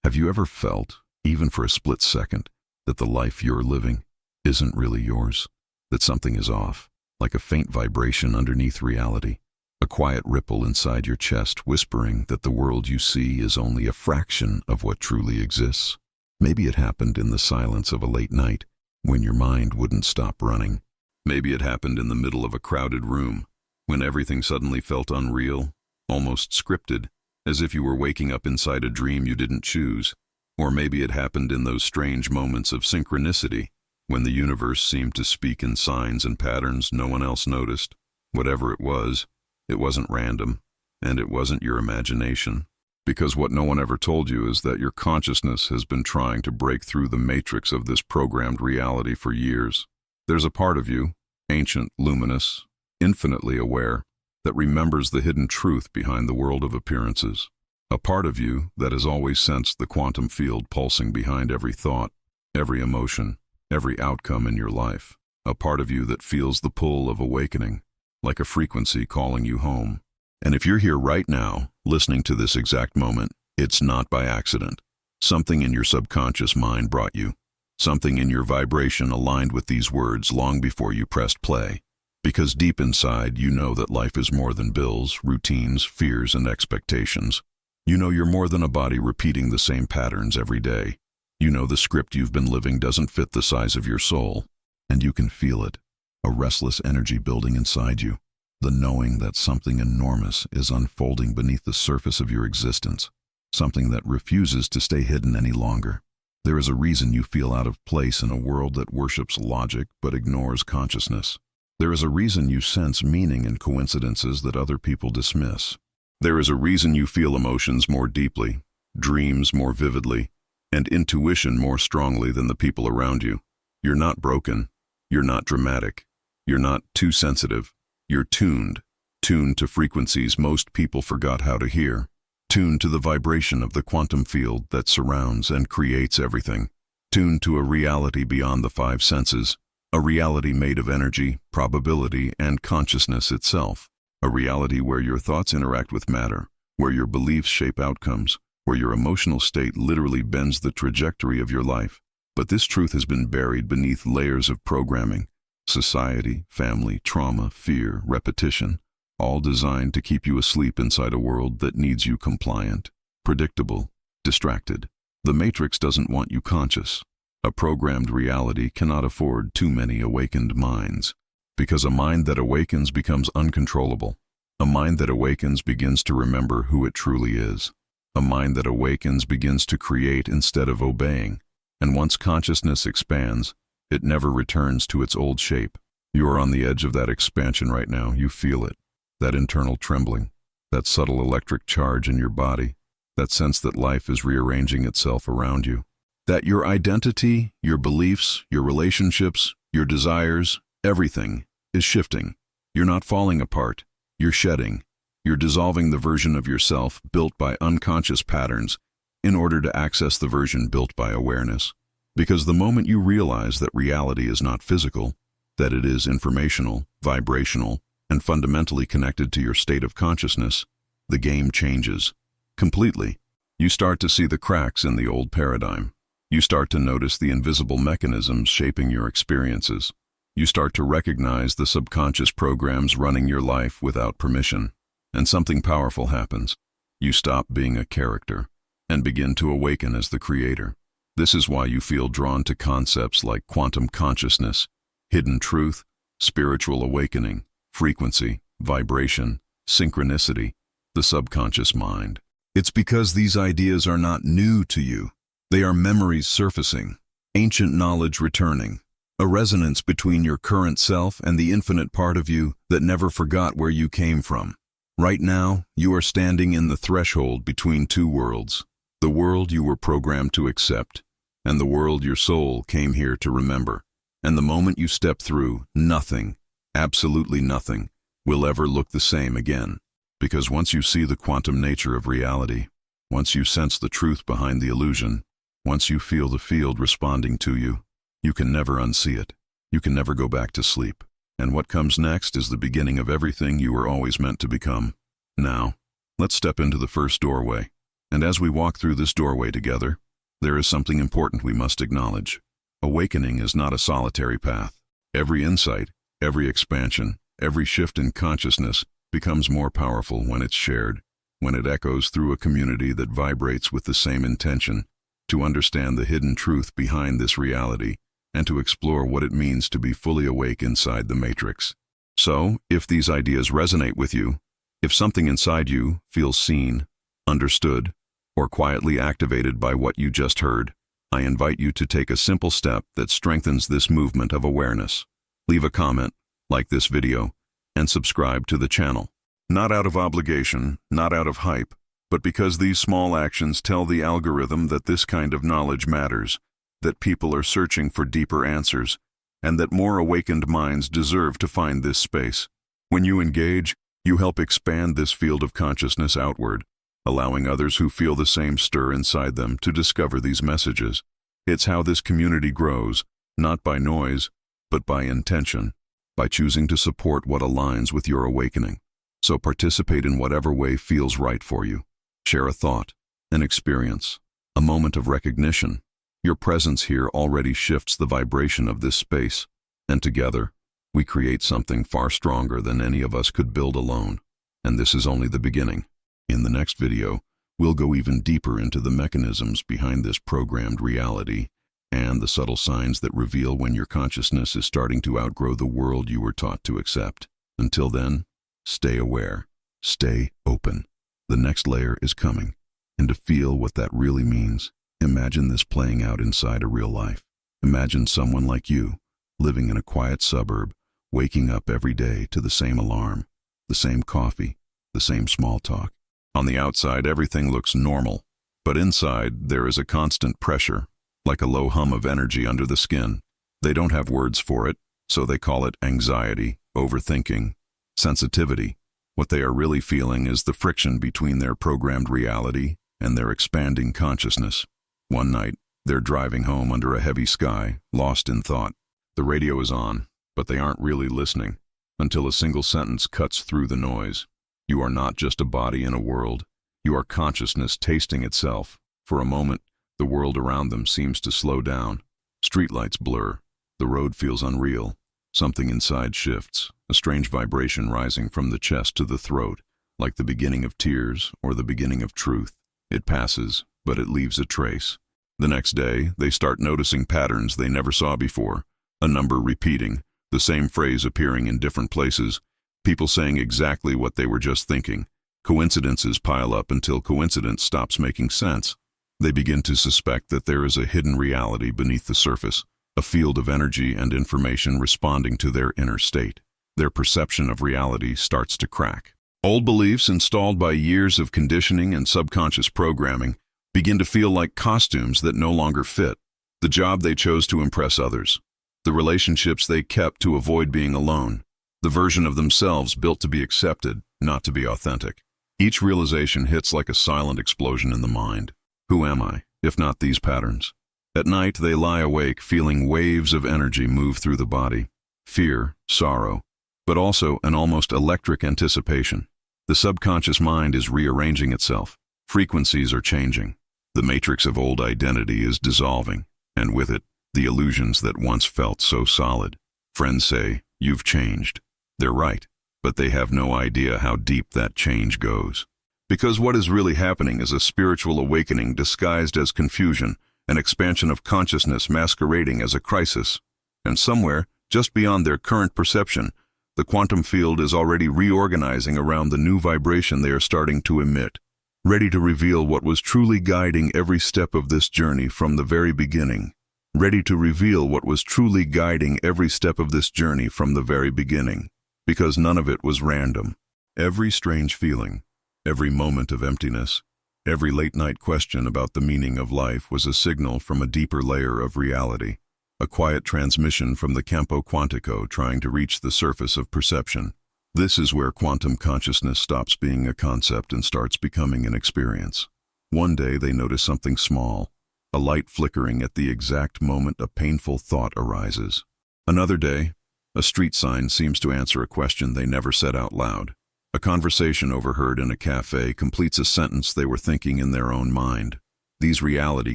Have you ever felt, even for a split second, that the life you're living isn't really yours? That something is off, like a faint vibration underneath reality, a quiet ripple inside your chest whispering that the world you see is only a fraction of what truly exists? Maybe it happened in the silence of a late night, when your mind wouldn't stop running. Maybe it happened in the middle of a crowded room, when everything suddenly felt unreal, almost scripted, as if you were waking up inside a dream you didn't choose. Or maybe it happened in those strange moments of synchronicity, when the universe seemed to speak in signs and patterns no one else noticed. Whatever it wasn't random, and it wasn't your imagination. Because what no one ever told you is that your consciousness has been trying to break through the matrix of this programmed reality for years. There's a part of you, ancient, luminous, infinitely aware, that remembers the hidden truth behind the world of appearances. A part of you that has always sensed the quantum field pulsing behind every thought, every emotion, every outcome in your life. A part of you that feels the pull of awakening, like a frequency calling you home. And if you're here right now, listening to this exact moment, it's not by accident. Something in your subconscious mind brought you. Something in your vibration aligned with these words long before you pressed play. Because deep inside, you know that life is more than bills, routines, fears, and expectations. You know you're more than a body repeating the same patterns every day. You know the script you've been living doesn't fit the size of your soul. And you can feel it, a restless energy building inside you. The knowing that something enormous is unfolding beneath the surface of your existence. Something that refuses to stay hidden any longer. There is a reason you feel out of place in a world that worships logic but ignores consciousness. There is a reason you sense meaning in coincidences that other people dismiss. There is a reason you feel emotions more deeply, dreams more vividly, and intuition more strongly than the people around you. You're not broken. You're not dramatic. You're not too sensitive. You're tuned to frequencies most people forgot how to hear. Tuned to the vibration of the quantum field that surrounds and creates everything. Tuned to a reality beyond the five senses. A reality made of energy, probability, and consciousness itself. A reality where your thoughts interact with matter, where your beliefs shape outcomes, where your emotional state literally bends the trajectory of your life. But this truth has been buried beneath layers of programming, society, family, trauma, fear, repetition, all designed to keep you asleep inside a world that needs you compliant, predictable, distracted. The matrix doesn't want you conscious. A programmed reality cannot afford too many awakened minds. Because a mind that awakens becomes uncontrollable. A mind that awakens begins to remember who it truly is. A mind that awakens begins to create instead of obeying. And once consciousness expands, it never returns to its old shape. You are on the edge of that expansion right now. You feel it. That internal trembling. That subtle electric charge in your body. That sense that life is rearranging itself around you. That your identity, your beliefs, your relationships, your desires, everything is shifting. You're not falling apart. You're shedding. You're dissolving the version of yourself built by unconscious patterns in order to access the version built by awareness. Because the moment you realize that reality is not physical, that it is informational, vibrational, and fundamentally connected to your state of consciousness, the game changes. Completely. You start to see the cracks in the old paradigm. You start to notice the invisible mechanisms shaping your experiences. You start to recognize the subconscious programs running your life without permission. And something powerful happens. You stop being a character and begin to awaken as the creator. This is why you feel drawn to concepts like quantum consciousness, hidden truth, spiritual awakening, frequency, vibration, synchronicity, the subconscious mind. It's because these ideas are not new to you. They are memories surfacing, ancient knowledge returning, a resonance between your current self and the infinite part of you that never forgot where you came from. Right now, you are standing in the threshold between two worlds, the world you were programmed to accept, and the world your soul came here to remember. And the moment you step through, nothing, absolutely nothing, will ever look the same again. Because once you see the quantum nature of reality, once you sense the truth behind the illusion, once you feel the field responding to you, you can never unsee it. You can never go back to sleep. And what comes next is the beginning of everything you were always meant to become. Now, let's step into the first doorway. And as we walk through this doorway together, there is something important we must acknowledge. Awakening is not a solitary path. Every insight, every expansion, every shift in consciousness becomes more powerful when it's shared, when it echoes through a community that vibrates with the same intention, to understand the hidden truth behind this reality, and to explore what it means to be fully awake inside the matrix. So, if these ideas resonate with you, if something inside you feels seen, understood, or quietly activated by what you just heard, I invite you to take a simple step that strengthens this movement of awareness. Leave a comment, like this video, and subscribe to the channel. Not out of obligation, not out of hype, but because these small actions tell the algorithm that this kind of knowledge matters, that people are searching for deeper answers, and that more awakened minds deserve to find this space. When you engage, you help expand this field of consciousness outward, allowing others who feel the same stir inside them to discover these messages. It's how this community grows, not by noise, but by intention, by choosing to support what aligns with your awakening. So participate in whatever way feels right for you. Share a thought, an experience, a moment of recognition. Your presence here already shifts the vibration of this space, and together, we create something far stronger than any of us could build alone. And this is only the beginning. In the next video, we'll go even deeper into the mechanisms behind this programmed reality and the subtle signs that reveal when your consciousness is starting to outgrow the world you were taught to accept. Until then, stay aware, stay open. The next layer is coming, and to feel what that really means, imagine this playing out inside a real life. Imagine someone like you, living in a quiet suburb, waking up every day to the same alarm, the same coffee, the same small talk. On the outside, everything looks normal, but inside, there is a constant pressure, like a low hum of energy under the skin. They don't have words for it, so they call it anxiety, overthinking, sensitivity. What they are really feeling is the friction between their programmed reality and their expanding consciousness. One night, they're driving home under a heavy sky, lost in thought. The radio is on, but they aren't really listening, until a single sentence cuts through the noise. You are not just a body in a world. You are consciousness tasting itself. For a moment, the world around them seems to slow down. Streetlights blur. The road feels unreal. Something inside shifts, a strange vibration rising from the chest to the throat, like the beginning of tears or the beginning of truth. It passes, but it leaves a trace. The next day, they start noticing patterns they never saw before. A number repeating, the same phrase appearing in different places, people saying exactly what they were just thinking. Coincidences pile up until coincidence stops making sense. They begin to suspect that there is a hidden reality beneath the surface, a field of energy and information responding to their inner state. Their perception of reality starts to crack. Old beliefs installed by years of conditioning and subconscious programming begin to feel like costumes that no longer fit. The job they chose to impress others. The relationships they kept to avoid being alone. The version of themselves built to be accepted, not to be authentic. Each realization hits like a silent explosion in the mind. Who am I, if not these patterns? At night, they lie awake, feeling waves of energy move through the body. Fear, sorrow, but also an almost electric anticipation. The subconscious mind is rearranging itself. Frequencies are changing. The matrix of old identity is dissolving, and with it, the illusions that once felt so solid. Friends say, "You've changed." They're right, but they have no idea how deep that change goes. Because what is really happening is a spiritual awakening disguised as confusion, an expansion of consciousness masquerading as a crisis. And somewhere, just beyond their current perception, the quantum field is already reorganizing around the new vibration they are starting to emit, ready to reveal what was truly guiding every step of this journey from the very beginning. Ready to reveal what was truly guiding every step of this journey from the very beginning. Because none of it was random. Every strange feeling, every moment of emptiness, every late-night question about the meaning of life was a signal from a deeper layer of reality, a quiet transmission from the campo quantico trying to reach the surface of perception. This is where quantum consciousness stops being a concept and starts becoming an experience. One day they notice something small, a light flickering at the exact moment a painful thought arises. Another day, a street sign seems to answer a question they never said out loud. A conversation overheard in a cafe completes a sentence they were thinking in their own mind. These reality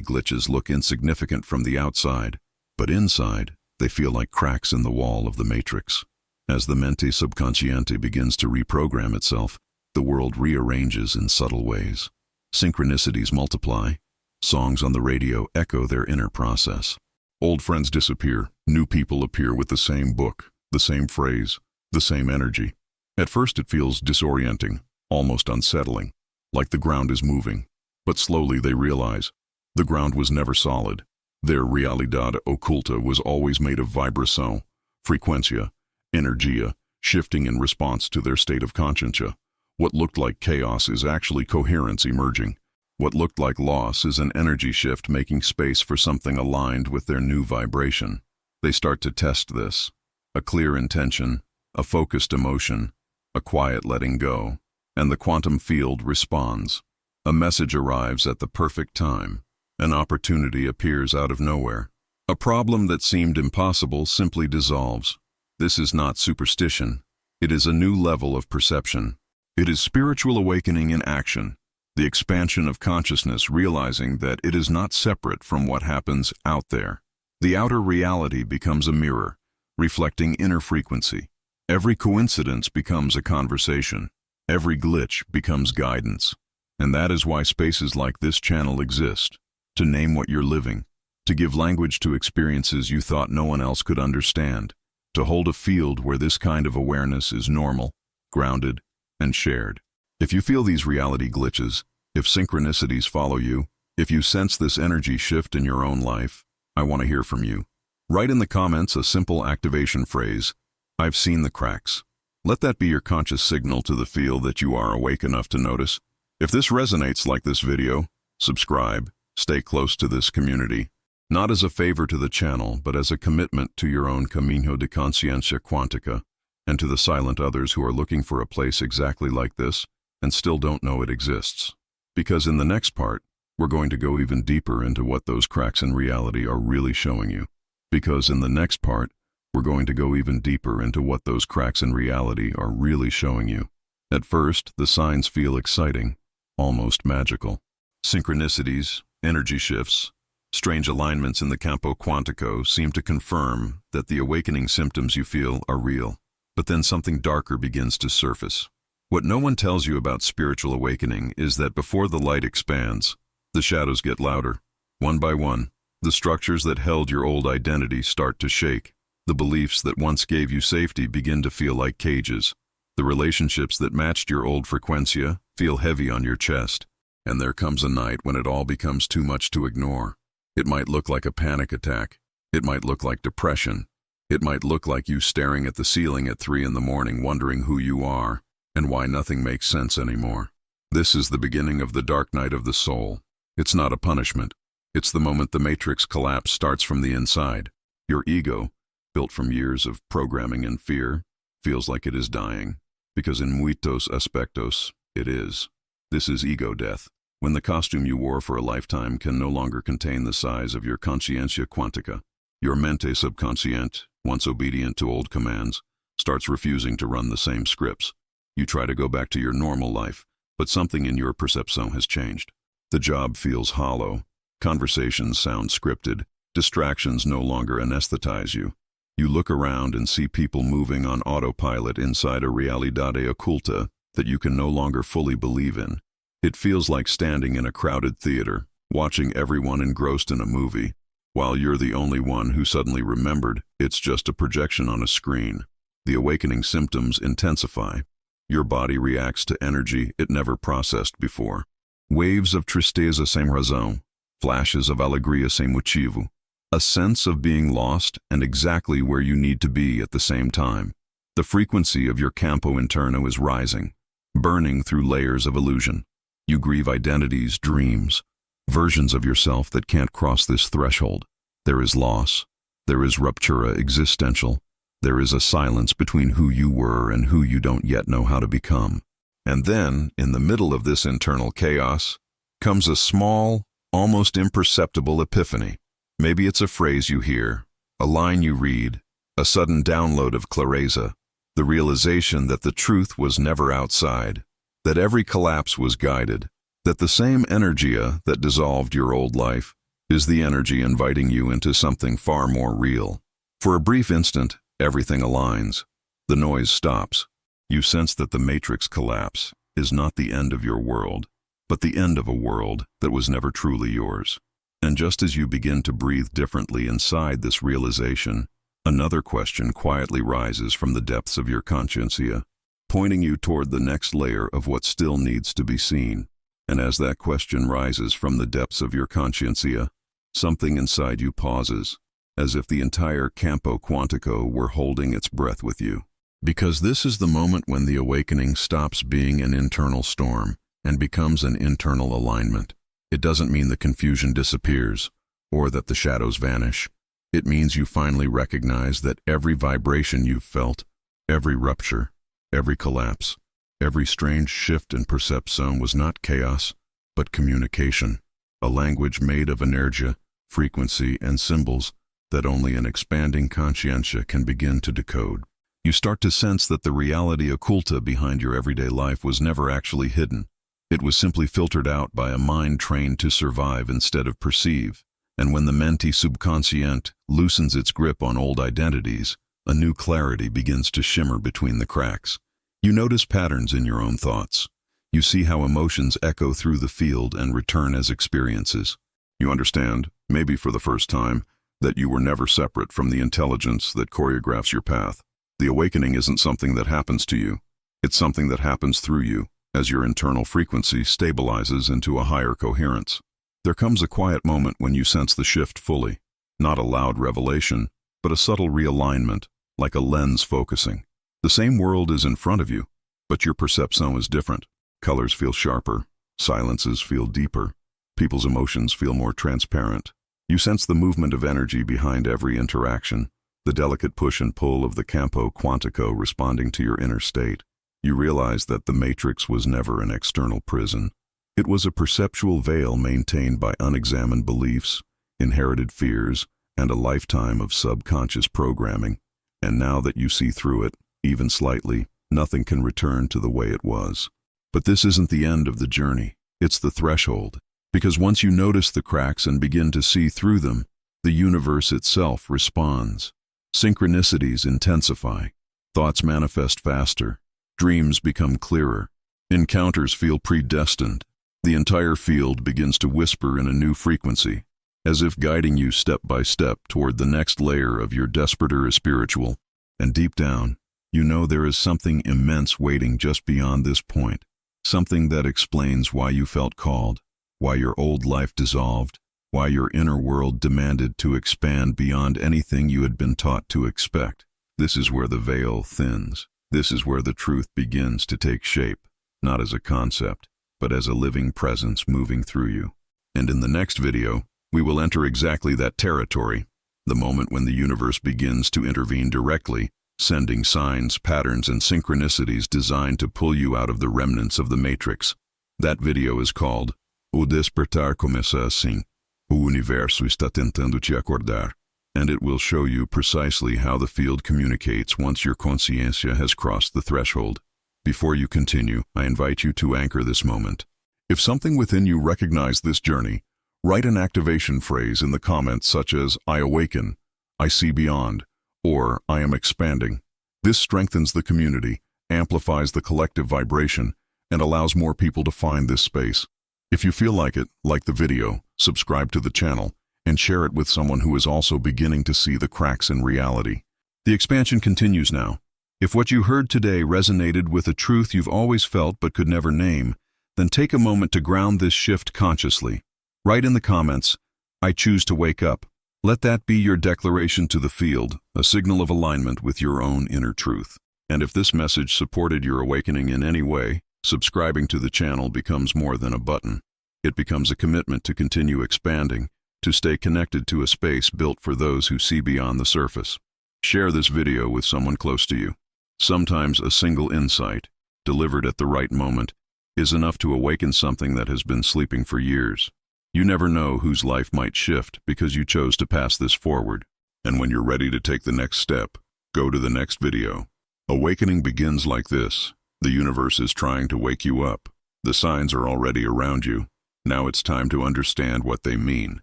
glitches look insignificant from the outside, but inside, they feel like cracks in the wall of the matrix. As the mente subconsciente begins to reprogram itself, the world rearranges in subtle ways. Synchronicities multiply. Songs on the radio echo their inner process. Old friends disappear. New people appear with the same book, the same phrase, the same energy. At first it feels disorienting, almost unsettling, like the ground is moving. But slowly they realize the ground was never solid. Their realidad oculta was always made of vibração, frecuencia, energia, shifting in response to their state of consciência. What looked like chaos is actually coherence emerging. What looked like loss is an energy shift making space for something aligned with their new vibration. They start to test this. A clear intention, a focused emotion, a quiet letting go, and the quantum field responds. A message arrives at the perfect time. An opportunity appears out of nowhere. A problem that seemed impossible simply dissolves. This is not superstition. It is a new level of perception. It is spiritual awakening in action. The expansion of consciousness, realizing that it is not separate from what happens out there. The outer reality becomes a mirror, reflecting inner frequency. Every coincidence becomes a conversation. Every glitch becomes guidance. And that is why spaces like this channel exist. To name what you're living. To give language to experiences you thought no one else could understand. To hold a field where this kind of awareness is normal, grounded, and shared. If you feel these reality glitches, if synchronicities follow you, if you sense this energy shift in your own life, I want to hear from you. Write in the comments a simple activation phrase, "I've seen the cracks." Let that be your conscious signal to the field that you are awake enough to notice. If this resonates like this video, subscribe, stay close to this community, not as a favor to the channel, but as a commitment to your own camino de conciencia quantica, and to the silent others who are looking for a place exactly like this and still don't know it exists. Because in the next part, we're going to go even deeper into what those cracks in reality are really showing you. Because in the next part, we're going to go even deeper into what those cracks in reality are really showing you. At first, the signs feel exciting, almost magical. Synchronicities, energy shifts, strange alignments in the campo quantico seem to confirm that the awakening symptoms you feel are real. But then something darker begins to surface. What no one tells you about spiritual awakening is that before the light expands, the shadows get louder. One by one, the structures that held your old identity start to shake. The beliefs that once gave you safety begin to feel like cages. The relationships that matched your old frecuencia feel heavy on your chest. And there comes a night when it all becomes too much to ignore. It might look like a panic attack. It might look like depression. It might look like you staring at the ceiling at 3 in the morning wondering who you are and why nothing makes sense anymore. This is the beginning of the dark night of the soul. It's not a punishment. It's the moment the matrix collapse starts from the inside. Your ego, built from years of programming and fear, feels like it is dying. Because in muitos aspectos, it is. This is ego death. When the costume you wore for a lifetime can no longer contain the size of your consciencia quantica. Your mente subconsciente, once obedient to old commands, starts refusing to run the same scripts. You try to go back to your normal life, but something in your perception has changed. The job feels hollow. Conversations sound scripted. Distractions no longer anesthetize you. You look around and see people moving on autopilot inside a realidade oculta that you can no longer fully believe in. It feels like standing in a crowded theater, watching everyone engrossed in a movie, while you're the only one who suddenly remembered it's just a projection on a screen. The awakening symptoms intensify. Your body reacts to energy it never processed before. Waves of tristeza sem razão, flashes of alegria sem motivo. A sense of being lost and exactly where you need to be at the same time. The frequency of your campo interno is rising, burning through layers of illusion. You grieve identities, dreams, versions of yourself that can't cross this threshold. There is loss. There is ruptura existential. There is a silence between who you were and who you don't yet know how to become. And then, in the middle of this internal chaos, comes a small, almost imperceptible epiphany. Maybe it's a phrase you hear, a line you read, a sudden download of clareza. The realization that the truth was never outside, that every collapse was guided, that the same energia that dissolved your old life is the energy inviting you into something far more real. For a brief instant, everything aligns. The noise stops. You sense that the matrix collapse is not the end of your world, but the end of a world that was never truly yours. And just as you begin to breathe differently inside this realization, another question quietly rises from the depths of your consciencia, pointing you toward the next layer of what still needs to be seen. And as that question rises from the depths of your consciencia, something inside you pauses, as if the entire campo quantico were holding its breath with you. Because this is the moment when the awakening stops being an internal storm and becomes an internal alignment. It doesn't mean the confusion disappears or that the shadows vanish. It means you finally recognize that every vibration you've felt, every rupture, every collapse, every strange shift in perception was not chaos, but communication, a language made of energia, frequency, and symbols that only an expanding conscientia can begin to decode. You start to sense that the reality occulta behind your everyday life was never actually hidden. It was simply filtered out by a mind trained to survive instead of perceive. And when the mente subconscient loosens its grip on old identities, a new clarity begins to shimmer between the cracks. You notice patterns in your own thoughts. You see how emotions echo through the field and return as experiences. You understand, maybe for the first time, that you were never separate from the intelligence that choreographs your path. The awakening isn't something that happens to you. It's something that happens through you, as your internal frequency stabilizes into a higher coherence. There comes a quiet moment when you sense the shift fully, not a loud revelation, but a subtle realignment, like a lens focusing. The same world is in front of you, but your perception is different. Colors feel sharper, silences feel deeper, people's emotions feel more transparent. You sense the movement of energy behind every interaction, the delicate push and pull of the campo quantico responding to your inner state. You realize that the matrix was never an external prison. It was a perceptual veil maintained by unexamined beliefs, inherited fears, and a lifetime of subconscious programming. And now that you see through it, even slightly, nothing can return to the way it was. But this isn't the end of the journey. It's the threshold. Because once you notice the cracks and begin to see through them, the universe itself responds. Synchronicities intensify. Thoughts manifest faster. Dreams become clearer. Encounters feel predestined. The entire field begins to whisper in a new frequency, as if guiding you step by step toward the next layer of your desperate spiritual. And deep down, you know there is something immense waiting just beyond this point. Something that explains why you felt called, why your old life dissolved, why your inner world demanded to expand beyond anything you had been taught to expect. This is where the veil thins. This is where the truth begins to take shape, not as a concept, but as a living presence moving through you. And in the next video, we will enter exactly that territory, the moment when the universe begins to intervene directly, sending signs, patterns, and synchronicities designed to pull you out of the remnants of the matrix. That video is called O Despertar Começa Assim. O Universo está tentando te acordar. And it will show you precisely how the field communicates once your consciência has crossed the threshold. Before you continue, I invite you to anchor this moment. If something within you recognized this journey, write an activation phrase in the comments such as, I awaken, I see beyond, or I am expanding. This strengthens the community, amplifies the collective vibration, and allows more people to find this space. If you feel like it, like the video, subscribe to the channel, and share it with someone who is also beginning to see the cracks in reality. The expansion continues now. If what you heard today resonated with a truth you've always felt but could never name, then take a moment to ground this shift consciously. Write in the comments, I choose to wake up. Let that be your declaration to the field, a signal of alignment with your own inner truth. And if this message supported your awakening in any way, subscribing to the channel becomes more than a button. It becomes a commitment to continue expanding, to stay connected to a space built for those who see beyond the surface. Share this video with someone close to you. Sometimes a single insight, delivered at the right moment, is enough to awaken something that has been sleeping for years. You never know whose life might shift because you chose to pass this forward. And when you're ready to take the next step, go to the next video. Awakening begins like this. The universe is trying to wake you up. The signs are already around you. Now it's time to understand what they mean.